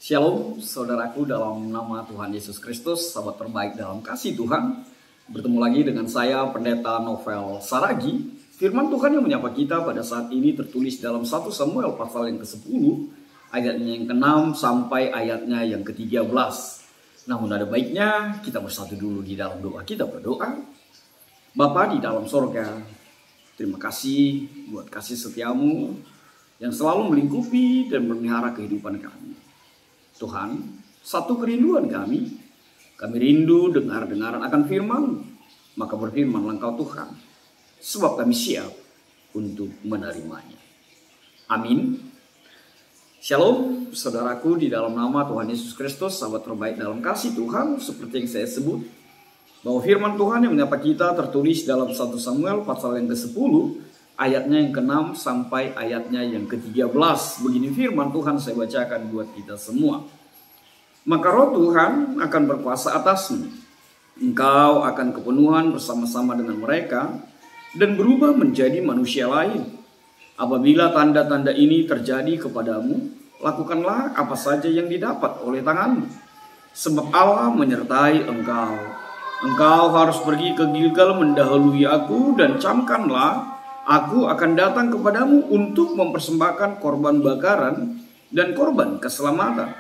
Shalom, saudaraku dalam nama Tuhan Yesus Kristus, sahabat terbaik dalam kasih Tuhan. Bertemu lagi dengan saya, Pendeta Novel Saragi. Firman Tuhan yang menyapa kita pada saat ini tertulis dalam 1 Samuel pasal yang ke-10, ayatnya yang ke-6 sampai ayatnya yang ke-13. Namun ada baiknya kita bersatu dulu di dalam doa. Kita berdoa. Bapa di dalam sorga, terima kasih buat kasih setiamu yang selalu melingkupi dan memelihara kehidupan kami. Tuhan, satu kerinduan kami rindu dengar-dengaran akan firman, maka berfirmanlah Engkau Tuhan, sebab kami siap untuk menerimanya. Amin. Shalom, saudaraku di dalam nama Tuhan Yesus Kristus, sahabat terbaik dalam kasih Tuhan, seperti yang saya sebut, bahwa firman Tuhan yang menyapa kita tertulis dalam 1 Samuel pasal yang ke-10, ayatnya yang ke-6 sampai ayatnya yang ke-13. Begini firman Tuhan saya bacakan buat kita semua. Maka roh Tuhan akan berkuasa atasmu. Engkau akan kepenuhan bersama-sama dengan mereka dan berubah menjadi manusia lain. Apabila tanda-tanda ini terjadi kepadamu, lakukanlah apa saja yang didapat oleh tanganmu. Sebab Allah menyertai engkau. Engkau harus pergi ke Gilgal mendahului aku dan camkanlah, aku akan datang kepadamu untuk mempersembahkan korban bakaran dan korban keselamatan.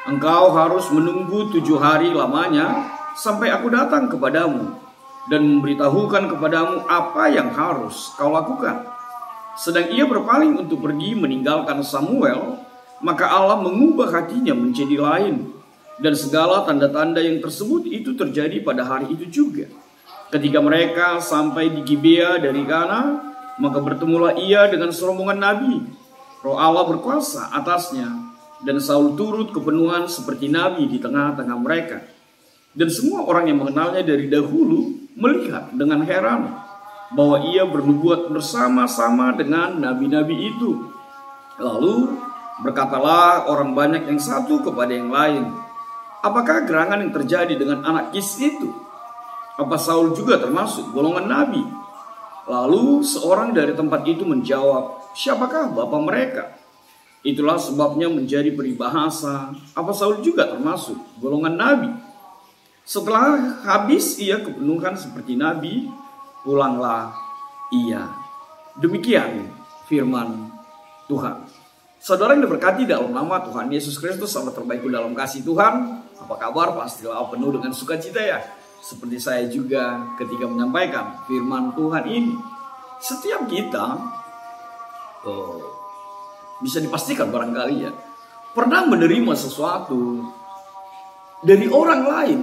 Engkau harus menunggu 7 hari lamanya sampai aku datang kepadamu dan memberitahukan kepadamu apa yang harus kau lakukan. Sedang ia berpaling untuk pergi meninggalkan Samuel, maka Allah mengubah hatinya menjadi lain. Dan segala tanda-tanda yang tersebut itu terjadi pada hari itu juga. Ketika mereka sampai di Gibea dari Kana, maka bertemulah ia dengan serombongan nabi. Roh Allah berkuasa atasnya, dan Saul turut kepenuhan seperti nabi di tengah-tengah mereka. Dan semua orang yang mengenalnya dari dahulu melihat dengan heran bahwa ia bernubuat bersama-sama dengan nabi-nabi itu. Lalu berkatalah orang banyak yang satu kepada yang lain, apakah gerangan yang terjadi dengan anak Kis itu? Apa Saul juga termasuk golongan nabi? Lalu seorang dari tempat itu menjawab, siapakah bapa mereka? Itulah sebabnya menjadi peribahasa, apa Saul juga termasuk golongan nabi? Setelah habis ia kepenuhan seperti nabi, pulanglah ia. Demikian firman Tuhan. Saudara yang diberkati dalam nama Tuhan Yesus Kristus, sahabat terbaikku dalam kasih Tuhan, apa kabar? Pastilah penuh dengan sukacita ya. Seperti saya juga ketika menyampaikan firman Tuhan ini. Setiap kita bisa dipastikan barangkali ya, pernah menerima sesuatu dari orang lain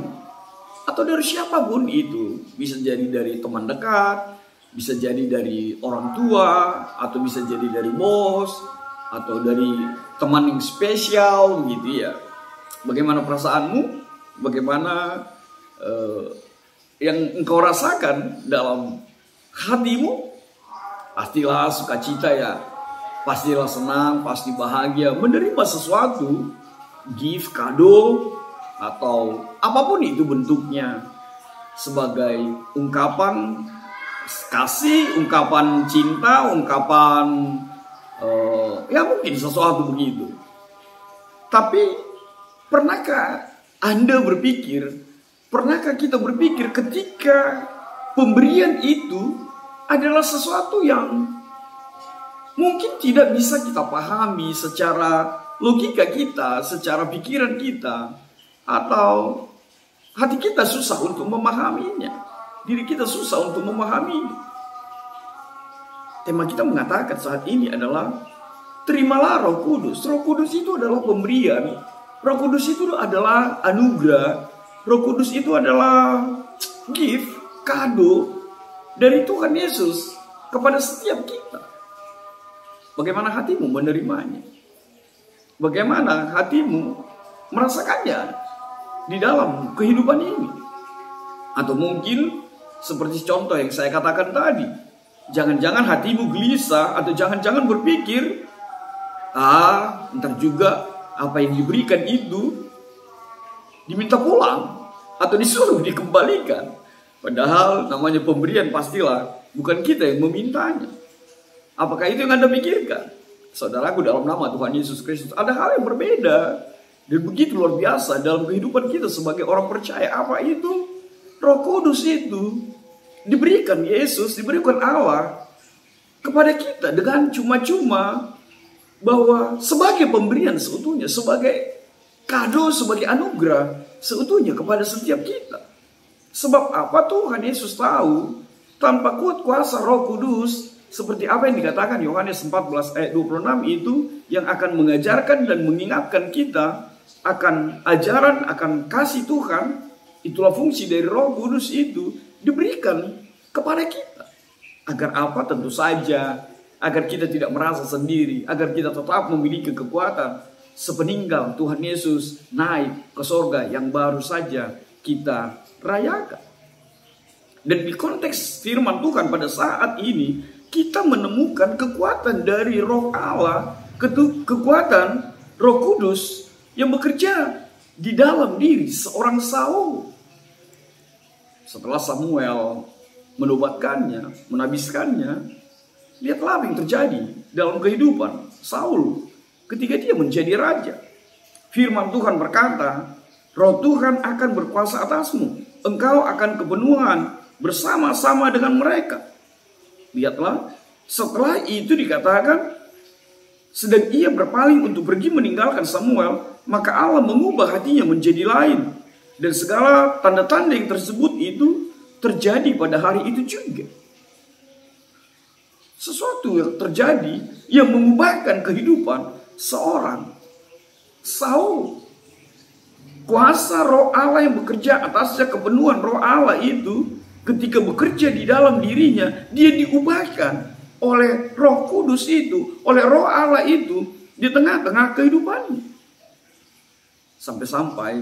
atau dari siapapun itu. Bisa jadi dari teman dekat, bisa jadi dari orang tua, atau bisa jadi dari bos, atau dari teman yang spesial gitu ya. Bagaimana perasaanmu? Bagaimana yang engkau rasakan dalam hatimu? Pastilah sukacita ya, pastilah senang, pasti bahagia menerima sesuatu, gift, kado, atau apapun itu bentuknya, sebagai ungkapan kasih, ungkapan cinta, ungkapan ya mungkin sesuatu begitu. Tapi pernahkah Anda berpikir, pernahkah kita berpikir ketika pemberian itu adalah sesuatu yang mungkin tidak bisa kita pahami secara logika kita, secara pikiran kita, atau hati kita susah untuk memahaminya, diri kita susah untuk memahaminya. Tema kita mengatakan saat ini adalah terimalah Roh Kudus. Roh Kudus itu adalah pemberian. Roh Kudus itu adalah anugerah. Roh Kudus itu adalah gift, kado dari Tuhan Yesus kepada setiap kita. Bagaimana hatimu menerimanya? Bagaimana hatimu merasakannya di dalam kehidupan ini? Atau mungkin seperti contoh yang saya katakan tadi, jangan-jangan hatimu gelisah, atau jangan-jangan berpikir, ntar juga apa yang diberikan itu diminta pulang atau disuruh dikembalikan. Padahal namanya pemberian pastilah bukan kita yang memintanya. Apakah itu yang Anda pikirkan? Saudaraku dalam nama Tuhan Yesus Kristus, ada hal yang berbeda Dan begitu luar biasa dalam kehidupan kita sebagai orang percaya. Apa itu? Roh Kudus itu diberikan Yesus, diberikan Allah kepada kita dengan cuma-cuma, bahwa sebagai pemberian seutuhnya, sebagai kado, sebagai anugerah seutuhnya kepada setiap kita. Sebab apa? Tuhan Yesus tahu tanpa kuat kuasa Roh Kudus, seperti apa yang dikatakan Yohanes 14 ayat 26 itu, yang akan mengajarkan dan mengingatkan kita akan ajaran, akan kasih Tuhan. Itulah fungsi dari Roh Kudus itu diberikan kepada kita. Agar apa? Tentu saja agar kita tidak merasa sendiri, agar kita tetap memiliki kekuatan sepeninggal Tuhan Yesus naik ke sorga yang baru saja kita rayakan. Dan di konteks firman Tuhan pada saat ini, kita menemukan kekuatan dari Roh Allah, kekuatan Roh Kudus yang bekerja di dalam diri seorang Saul. Setelah Samuel menobatkannya, menabiskannya, lihatlah apa yang terjadi dalam kehidupan Saul ketika dia menjadi raja. Firman Tuhan berkata, Roh Tuhan akan berkuasa atasmu, engkau akan kepenuhan bersama-sama dengan mereka. Lihatlah, setelah itu dikatakan, sedang ia berpaling untuk pergi meninggalkan Samuel, maka Allah mengubah hatinya menjadi lain. Dan segala tanda-tanda yang tersebut itu terjadi pada hari itu juga. Sesuatu yang terjadi yang mengubahkan kehidupan seorang Saul. Kuasa Roh Allah yang bekerja atasnya, kepenuhan Roh Allah itu ketika bekerja di dalam dirinya, dia diubahkan oleh Roh Kudus itu, oleh Roh Allah itu di tengah-tengah kehidupannya. Sampai-sampai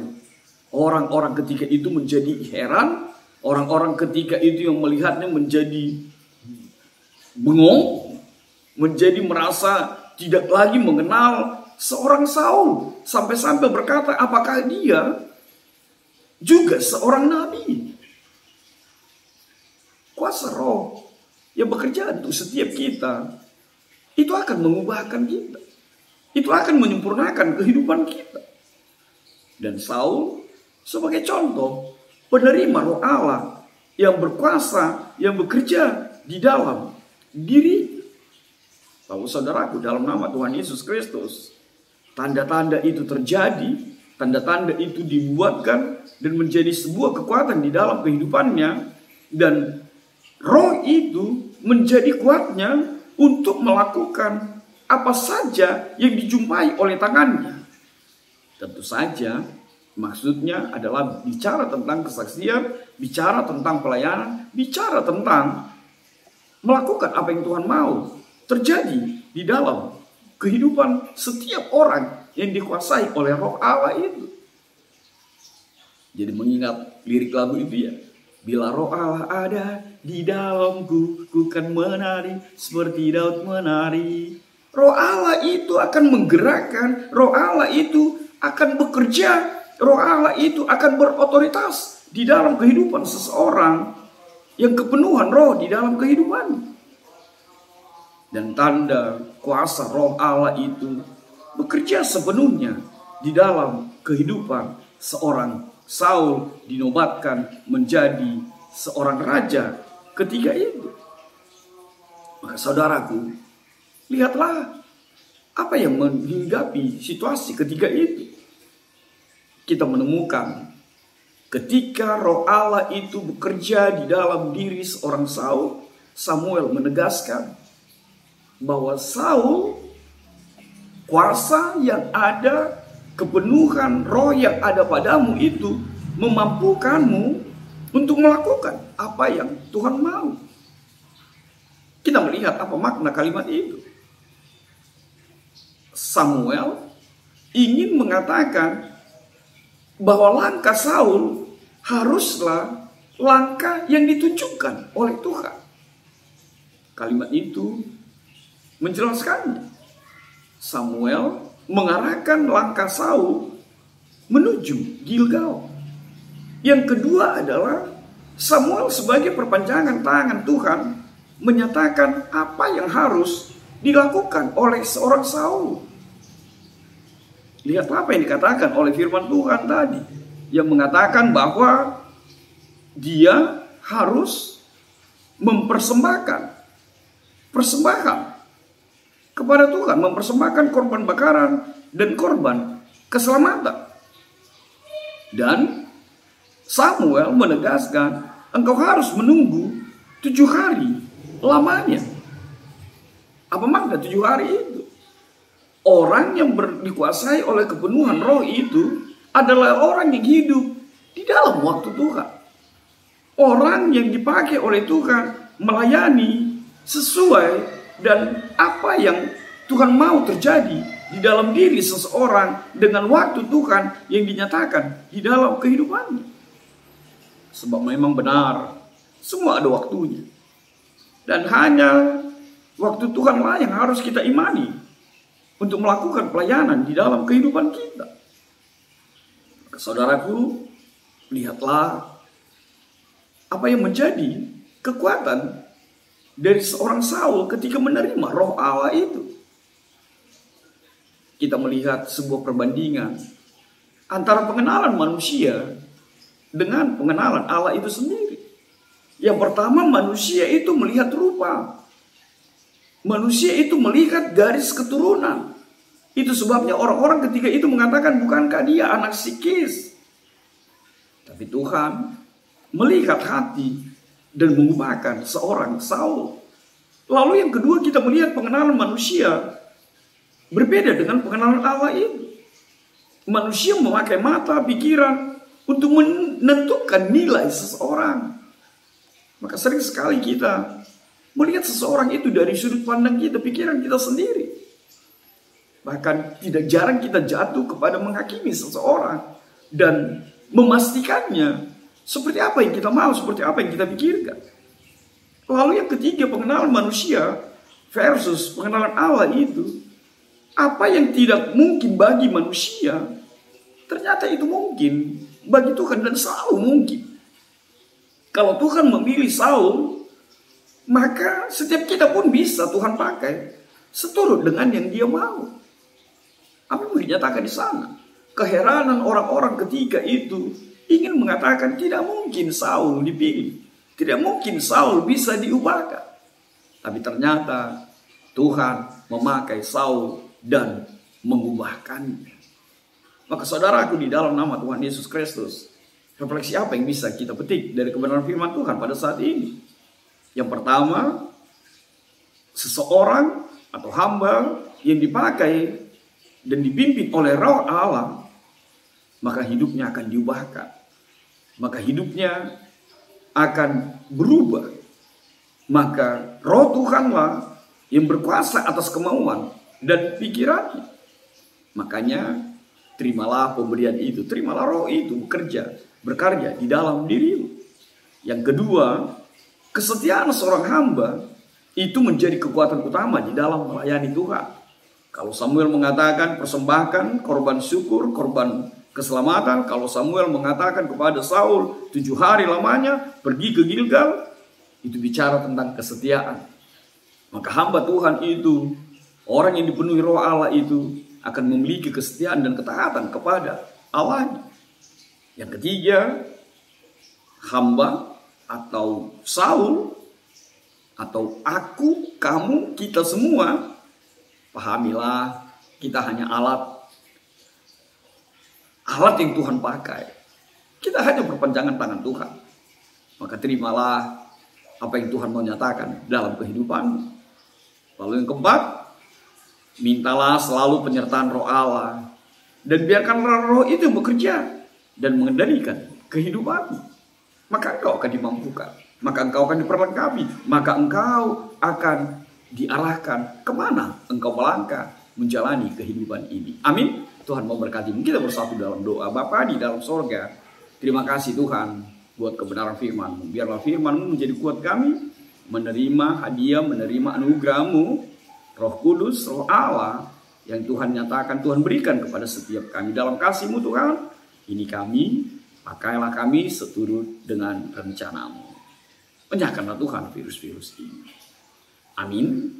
orang-orang ketika itu menjadi heran, orang-orang ketika itu yang melihatnya menjadi bengong, menjadi merasa tidak lagi mengenal seorang Saul. Sampai-sampai berkata, apakah dia juga seorang nabi? Kuasa Roh yang bekerja untuk setiap kita itu akan mengubahkan kita, itu akan menyempurnakan kehidupan kita. Dan Saul sebagai contoh penerima Roh Allah yang berkuasa, yang bekerja di dalam diri. Lalu saudaraku, dalam nama Tuhan Yesus Kristus, tanda-tanda itu terjadi, tanda-tanda itu dibuatkan dan menjadi sebuah kekuatan di dalam kehidupannya. Dan Roh itu menjadi kuatnya untuk melakukan apa saja yang dijumpai oleh tangannya. Tentu saja maksudnya adalah bicara tentang kesaksian, bicara tentang pelayanan, bicara tentang melakukan apa yang Tuhan mau terjadi di dalam kehidupan setiap orang yang dikuasai oleh Roh Allah itu. Jadi mengingat lirik lagu itu ya, bila Roh Allah ada di dalamku, ku kan menari seperti Daud menari. Roh Allah itu akan menggerakkan, Roh Allah itu akan bekerja, Roh Allah itu akan berotoritas di dalam kehidupan seseorang yang kepenuhan Roh di dalam kehidupan. Dan tanda kuasa Roh Allah itu bekerja sepenuhnya di dalam kehidupan seorang Saul, dinobatkan menjadi seorang raja ketika itu. Maka saudaraku, lihatlah apa yang menghinggapi situasi ketika itu. Kita menemukan ketika Roh Allah itu bekerja di dalam diri seorang Saul, Samuel menegaskan bahwa Saul, kuasa yang ada, kepenuhan Roh yang ada padamu itu memampukanmu untuk melakukan apa yang Tuhan mau. Kita melihat apa makna kalimat itu. Samuel ingin mengatakan bahwa langkah Saul haruslah langkah yang ditunjukkan oleh Tuhan. Kalimat itu menjelaskannya. Samuel mengarahkan langkah Saul menuju Gilgal. Yang kedua adalah Samuel sebagai perpanjangan tangan Tuhan menyatakan apa yang harus dilakukan oleh seorang Saul. Lihatlah apa yang dikatakan oleh firman Tuhan tadi, yang mengatakan bahwa dia harus mempersembahkan persembahan kepada Tuhan, mempersembahkan korban bakaran dan korban keselamatan. Dan Samuel menegaskan, engkau harus menunggu 7 hari lamanya. Apa makna 7 hari itu? Orang yang dikuasai oleh kepenuhan roh itu adalah orang yang hidup di dalam waktu Tuhan. Orang yang dipakai oleh Tuhan melayani sesuai dan apa yang Tuhan mau terjadi di dalam diri seseorang dengan waktu Tuhan yang dinyatakan di dalam kehidupannya. Sebab memang benar, semua ada waktunya. Dan hanya waktu Tuhanlah yang harus kita imani untuk melakukan pelayanan di dalam kehidupan kita. Saudaraku, lihatlah apa yang menjadi kekuatan dari seorang Saul ketika menerima roh Allah itu. Kita melihat sebuah perbandingan antara pengenalan manusia dengan pengenalan Allah itu sendiri. Yang pertama, manusia itu melihat rupa. Manusia itu melihat garis keturunan. Itu sebabnya orang-orang ketika itu mengatakan, bukankah dia anak si Kis? Tapi Tuhan melihat hati dan mengubahkan seorang Saul. Lalu yang kedua, kita melihat pengenalan manusia berbeda dengan pengenalan Allah itu. Manusia memakai mata, pikiran untuk menentukan nilai seseorang. Maka sering sekali kita melihat seseorang itu dari sudut pandang kita, pikiran kita sendiri. Bahkan tidak jarang kita jatuh kepada menghakimi seseorang dan memastikannya seperti apa yang kita mau, seperti apa yang kita pikirkan. Lalu yang ketiga, pengenalan manusia versus pengenalan Allah itu. Apa yang tidak mungkin bagi manusia, ternyata itu mungkin bagi Tuhan dan selalu mungkin. Kalau Tuhan memilih Saul, maka setiap kita pun bisa Tuhan pakai seturut dengan yang dia mau. Apa yang dinyatakan di sana? Keheranan orang-orang ketika itu ingin mengatakan tidak mungkin Saul dipilih. Tidak mungkin Saul bisa diubahkan. Tapi ternyata Tuhan memakai Saul dan mengubahkannya. Maka saudaraku, di dalam nama Tuhan Yesus Kristus, refleksi apa yang bisa kita petik dari kebenaran firman Tuhan pada saat ini? Yang pertama, seseorang atau hamba yang dipakai dan dipimpin oleh roh Allah, maka hidupnya akan diubahkan. Maka hidupnya akan berubah. Maka roh Tuhanlah yang berkuasa atas kemauan dan pikirannya. Makanya terimalah pemberian itu, terimalah roh itu berkarya di dalam dirimu. Yang kedua, kesetiaan seorang hamba itu menjadi kekuatan utama di dalam melayani Tuhan. Kalau Samuel mengatakan persembahkan korban syukur, korban keselamatan. Kalau Samuel mengatakan kepada Saul 7 hari lamanya pergi ke Gilgal, itu bicara tentang kesetiaan. Maka hamba Tuhan itu, orang yang dipenuhi roh Allah itu akan memiliki kesetiaan dan ketaatan kepada Allah. Yang ketiga, hamba atau Saul atau aku, kamu, kita semua, pahamilah kita hanya alat yang Tuhan pakai. Kita hanya perpanjangan tangan Tuhan. Maka terimalah apa yang Tuhan mau nyatakan dalam kehidupanmu. Lalu yang keempat, mintalah selalu penyertaan roh Allah. Dan biarkanlah roh itu bekerja dan mengendalikan kehidupanmu. Maka engkau akan dimampukan. Maka engkau akan diperlengkapi. Maka engkau akan diarahkan kemana engkau melangkah menjalani kehidupan ini. Amin. Tuhan memberkati. Kita bersatu dalam doa. Bapa di dalam sorga, terima kasih Tuhan buat kebenaran firman-Mu. Biarlah firman-Mu menjadi kuat kami menerima hadiah, menerima anugerah-Mu, Roh Kudus, Roh Allah yang Tuhan nyatakan, Tuhan berikan kepada setiap kami. Dalam kasih-Mu Tuhan, ini kami, pakailah kami seturut dengan rencana-Mu. Penyahkanlah Tuhan virus-virus ini. Amin.